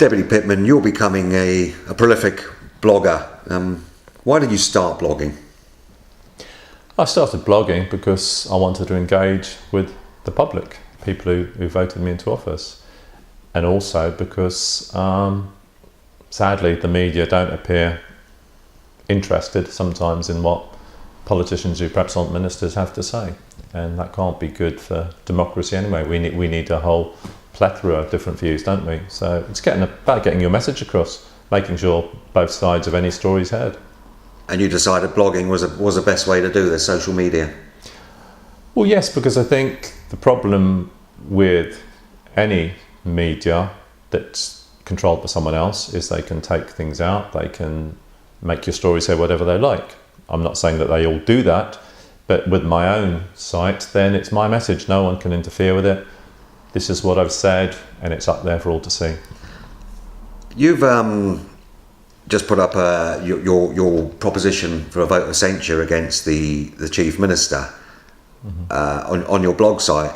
Deputy Pitman, you're becoming a prolific blogger. Why did you start blogging? I started blogging because I wanted to engage with the public, people who voted me into office, and also because sadly the media don't appear interested sometimes in what politicians who perhaps aren't ministers have to say, and that can't be good for democracy anyway. We need a whole plethora of different views, don't we? So it's about getting your message across, making sure both sides of any story is heard. And you decided blogging was the best way to do this, social media? Well, yes, because I think the problem with any media that's controlled by someone else is they can take things out, they can make your story say whatever they like. I'm not saying that they all do that, but with my own site, then it's my message. No one can interfere with it. This is what I've said, and it's up there for all to see. You've just put up your proposition for a vote of censure against the Chief Minister on your blog site.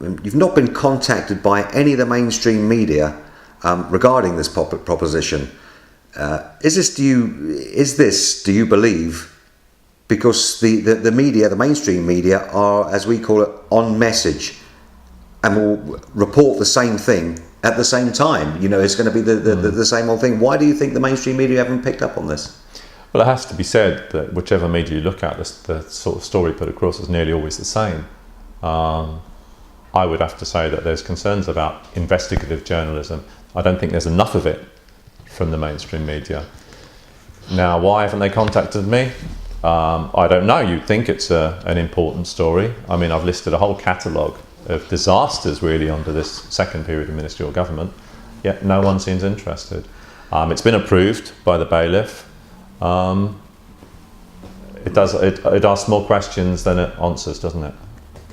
You've not been contacted by any of the mainstream media regarding this proposition. Is this, do you believe, because the media, the mainstream media, are, as we call it, on message and will report the same thing at the same time? You know, it's going to be the same old thing. Why do you think the mainstream media haven't picked up on this? Well, it has to be said that whichever media you look at, the sort of story put across is nearly always the same. I would have to say that there's concerns about investigative journalism. I don't think there's enough of it from the mainstream media. Now, why haven't they contacted me? I don't know. You'd think it's an important story. I mean, I've listed a whole catalogue of disasters really under this second period of ministerial government, yet no one seems interested. It's been approved by the bailiff. It asks more questions than it answers, doesn't it?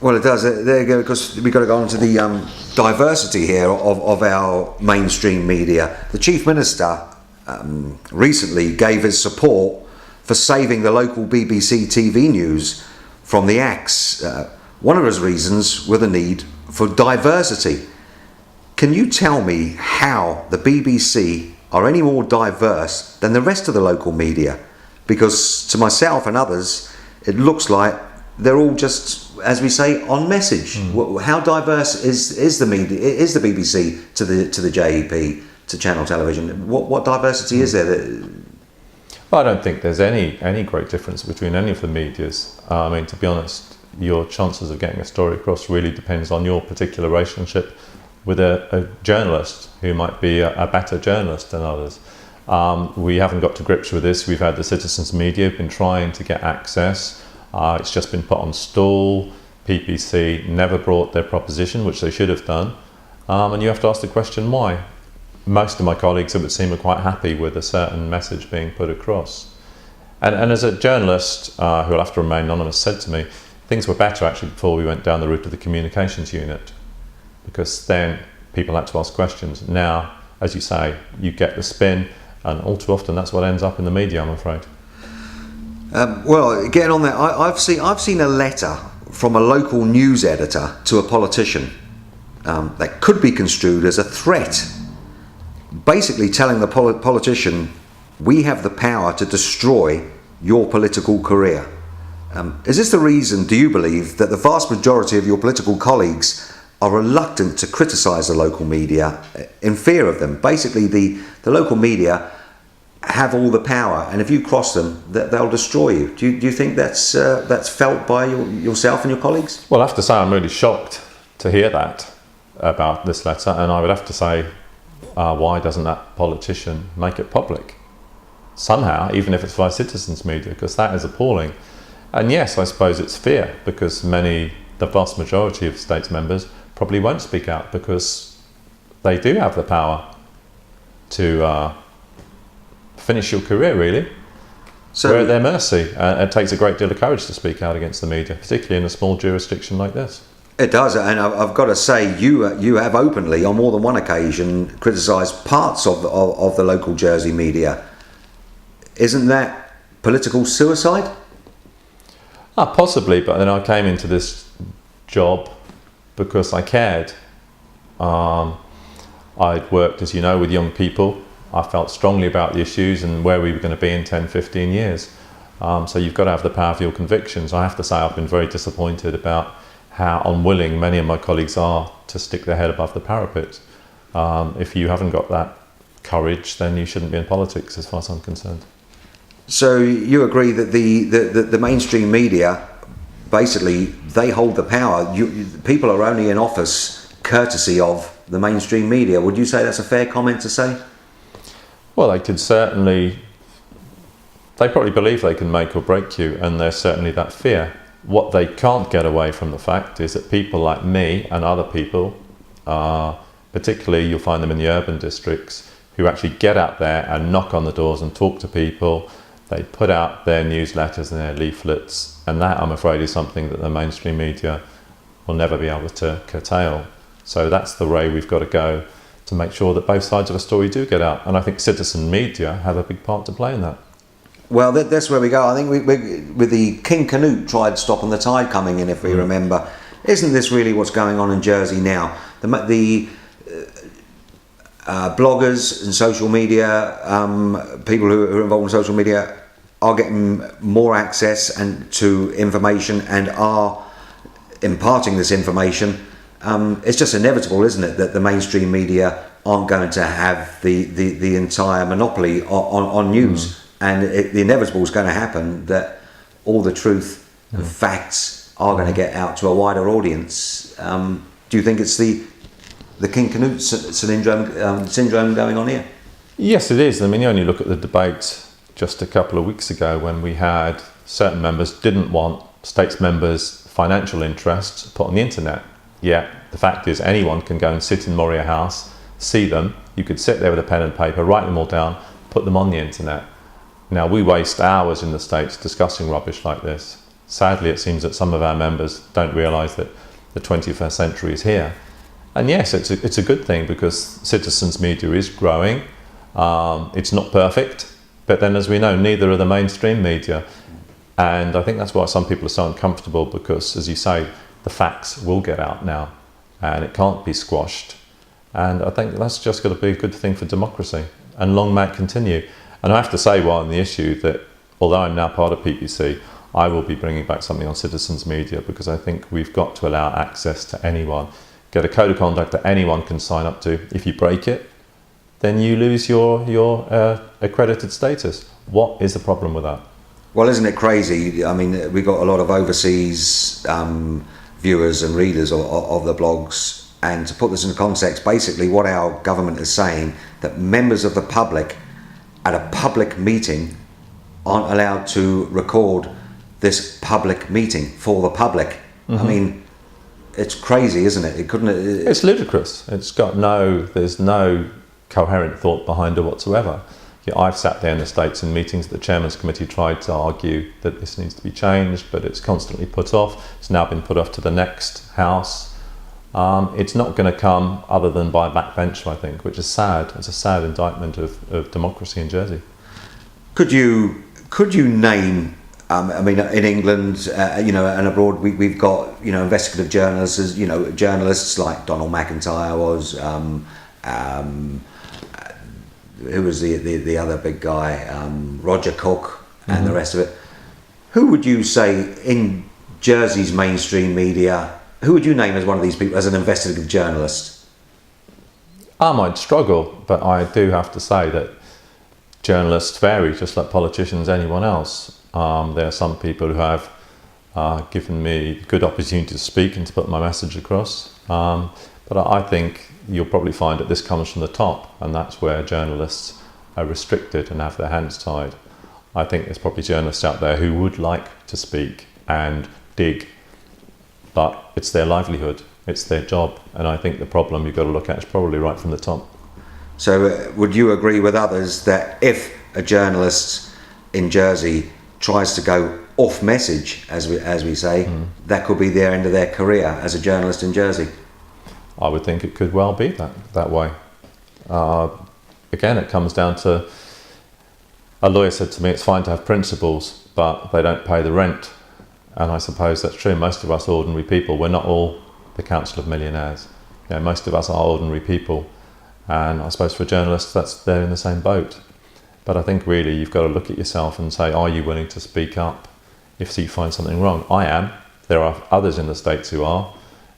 Well, it does. There you go, because we've got to go on to the diversity here of our mainstream media. The Chief Minister recently gave his support for saving the local BBC TV news from the axe. One of his reasons were the need for diversity. Can you tell me how the BBC are any more diverse than the rest of the local media? Because to myself and others, it looks like they're all just, as we say, on message. How diverse is the media? Is the BBC to the JEP, to Channel Television? What diversity is there? Well, I don't think there's any great difference between any of the medias. I mean, to be honest, your chances of getting a story across really depends on your particular relationship with a journalist who might be a better journalist than others. We haven't got to grips with this. We've had the citizens' media been trying to get access. It's just been put on stall. PPC never brought their proposition, which they should have done. And you have to ask the question, why? Most of my colleagues, it would seem, are quite happy with a certain message being put across. And as a journalist who will have to remain anonymous said to me, things were better actually before we went down the route of the communications unit, because then people had to ask questions. Now, as you say, you get the spin, and all too often that's what ends up in the media, I'm afraid. Well, getting on that, I've seen a letter from a local news editor to a politician that could be construed as a threat, basically telling the politician, we have the power to destroy your political career. Is this the reason, do you believe, that the vast majority of your political colleagues are reluctant to criticise the local media in fear of them? Basically, the local media have all the power, and if you cross them, they'll destroy you. Do you think that's felt by yourself and your colleagues? Well, I have to say I'm really shocked to hear that about this letter, and I would have to say, why doesn't that politician make it public? Somehow, even if it's via citizens' media, because that is appalling. And yes, I suppose it's fear, because the vast majority of states members probably won't speak out because they do have the power to finish your career, really. So we're at their mercy. It takes a great deal of courage to speak out against the media, particularly in a small jurisdiction like this. It does, and I've got to say, you have openly, on more than one occasion, criticised parts of the local Jersey media. Isn't that political suicide? Possibly, but then I came into this job because I cared. I'd worked, as you know, with young people. I felt strongly about the issues and where we were going to be in 10, 15 years. So you've got to have the power of your convictions. I have to say I've been very disappointed about how unwilling many of my colleagues are to stick their head above the parapet. If you haven't got that courage, then you shouldn't be in politics, as far as I'm concerned. So you agree that the mainstream media, basically, they hold the power. People are only in office courtesy of the mainstream media. Would you say that's a fair comment to say? Well, they probably believe they can make or break you, and there's certainly that fear. What they can't get away from the fact is that people like me and other people, particularly you'll find them in the urban districts, who actually get out there and knock on the doors and talk to people. They put out their newsletters and their leaflets, and that, I'm afraid, is something that the mainstream media will never be able to curtail. So that's the way we've got to go to make sure that both sides of a story do get out. And I think citizen media have a big part to play in that. Well, that's where we go. I think we with the King Canute tried stopping the tide coming in, if we remember. Isn't this really what's going on in Jersey now? The bloggers and social media, people who are involved in social media, are getting more access and to information and are imparting this information. It's just inevitable, isn't it, that the mainstream media aren't going to have the entire monopoly on news. And the inevitable is going to happen, that all the truth and facts are going to get out to a wider audience. Do you think it's the King Canute syndrome going on here? Yes, it is. I mean, you only look at the debate just a couple of weeks ago when we had certain members didn't want states members' financial interests put on the internet. Yet the fact is anyone can go and sit in Moria House, see them. You could sit there with a pen and paper, write them all down, put them on the internet. Now, we waste hours in the States discussing rubbish like this. Sadly, it seems that some of our members don't realise that the 21st century is here. And yes, it's a good thing, because citizens' media is growing. It's not perfect, but then, as we know, neither are the mainstream media. And I think that's why some people are so uncomfortable, because, as you say, the facts will get out now, and it can't be squashed. And I think that's just got to be a good thing for democracy, and long may it continue. And I have to say, while on the issue, that although I'm now part of PPC, I will be bringing back something on citizens' media, because I think we've got to allow access to anyone. Get a code of conduct that anyone can sign up to. If you break it, then you lose your accredited status. What is the problem with that? Well, isn't it crazy? I mean, we've got a lot of overseas viewers and readers of the blogs. And to put this into context, basically what our government is saying, that members of the public at a public meeting aren't allowed to record this public meeting for the public. I mean, it's crazy, isn't it? It's ludicrous. There's no coherent thought behind it whatsoever. Yeah, I've sat there in the States in meetings that the Chairman's Committee tried to argue that this needs to be changed, but it's constantly put off. It's now been put off to the next House. It's not going to come other than by a backbencher, I think, which is sad. It's a sad indictment of democracy in Jersey. Could you name? I mean, in England, and abroad, we've got investigative journalists, journalists like Donald McIntyre was. Who was the other big guy? Roger Cook and the rest of it. Who would you say in Jersey's mainstream media? Who would you name as one of these people as an investigative journalist? I might struggle, but I do have to say that journalists vary, just like politicians, anyone else. There are some people who have given me good opportunity to speak and to put my message across. But I think you'll probably find that this comes from the top, and that's where journalists are restricted and have their hands tied. I think there's probably journalists out there who would like to speak and dig, but it's their livelihood, it's their job, and I think the problem you've got to look at is probably right from the top. So would you agree with others that if a journalist in Jersey tries to go off message, as we say, that could be their end of their career as a journalist in Jersey? I would think it could well be that way. Again, it comes down to, a lawyer said to me, it's fine to have principles, but they don't pay the rent. And I suppose that's true. Most of us ordinary people, we're not all the Council of Millionaires. Most of us are ordinary people, And I suppose for journalists, they're in the same boat. But I think really you've got to look at yourself and say, are you willing to speak up if you find something wrong? I am. There are others in the States who are.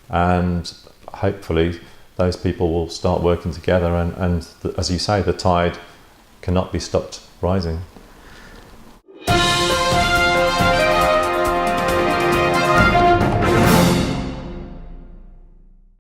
And hopefully those people will start working together, and as you say, the tide cannot be stopped rising.